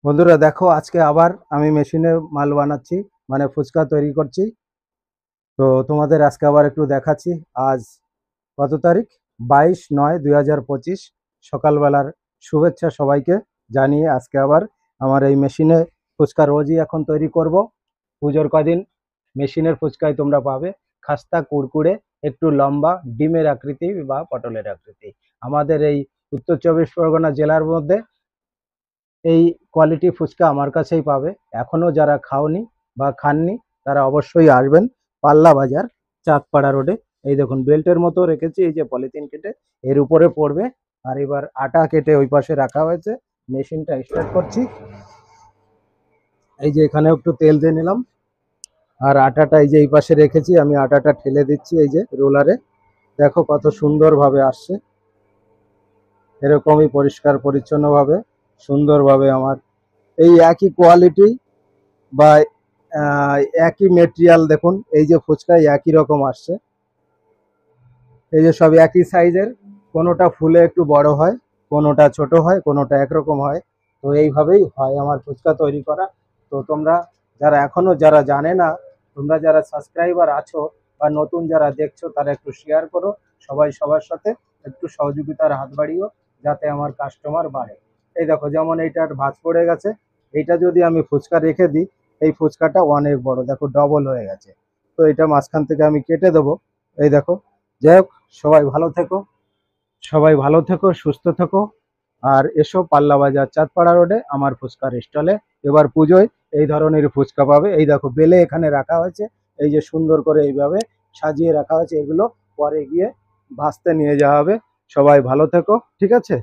বন্ধুরা দেখো, আজকে আবার আমি মেশিনে মাল বানাচ্ছি, মানে ফুচকা তৈরি করছি। তো তোমাদের আজকে আবার একটু দেখাচ্ছি। আজ কত তারিখ? 22/9/2025 সকালবেলার শুভেচ্ছা সবাইকে জানিয়ে আজকে আবার আমার এই মেশিনে ফুচকা রোজই এখন তৈরি করব। পুজোর কদিন মেশিনের ফুচকাই তোমরা পাবে, খাস্তা কুড়কুড়ে, একটু লম্বা, ডিমের আকৃতি বা পটলের আকৃতি। আমাদের এই উত্তর চব্বিশ পরগনা জেলার মধ্যে এই কোয়ালিটি ফুচকা আমার কাছেই পাবে। এখনো যারা খাওনি বা খাননি তারা অবশ্যই আসবেন পাল্লা বাজার, চাঁদপাড়া রোডে। এই দেখুন বেল্টের মতো রেখেছি, এই যে পলিথিন কেটে এর উপরে পড়বে। আর এবার আটা কেটে ওই পাশে রাখা হয়েছে। মেশিনটা স্টার্ট করছি। এই যে এখানে একটু তেল দিয়ে নিলাম, আর আটাটা এই যে এই পাশে রেখেছি, আমি আটাটা ঠেলে দিচ্ছি এই যে রোলারে। দেখো কত সুন্দরভাবে আসছে। এরকমই পরিষ্কার পরিচ্ছন্নভাবে সুন্দরভাবে আমার এই একই কোয়ালিটি বা একই মেটেরিয়াল, দেখুন এই যে ফুচকায় একই রকম আসছে। এই যে সব একই সাইজের, কোনোটা ফুলে একটু বড় হয়, কোনোটা ছোট হয়, কোনোটা একরকম হয়। তো এইভাবেই হয় আমার ফুচকা তৈরি করা। তো তোমরা যারা এখনো যারা জানে না, তোমরা যারা সাবস্ক্রাইবার আছো বা নতুন যারা দেখছো, তারা একটু শেয়ার করো, সবাই সবার সাথে একটু সহযোগিতার হাত বাড়িও, যাতে আমার কাস্টমার বাড়ে। এই দেখো যেমন এইটার ভাঁজ পড়ে গেছে, এইটা যদি আমি ফুচকা রেখে দিই, এই ফুচকাটা অনেক বড়, দেখো ডবল হয়ে গেছে। তো এটা মাঝখান থেকে আমি কেটে দেবো। এই দেখো। যাই হোক, সবাই ভালো থেকো, সবাই ভালো থেকো, সুস্থ থেকো। আর এসো পাল্লা বাজার চাঁদপাড়া রোডে আমার ফুচকার স্টলে। এবার পুজোয় এই ধরনের ফুচকা পাবে। এই দেখো বেলে এখানে রাখা হয়েছে, এই যে সুন্দর করে এইভাবে সাজিয়ে রাখা হয়েছে। এগুলো পরে গিয়ে ভাজতে নিয়ে যাওয়া হবে। সবাই ভালো থেকো, ঠিক আছে।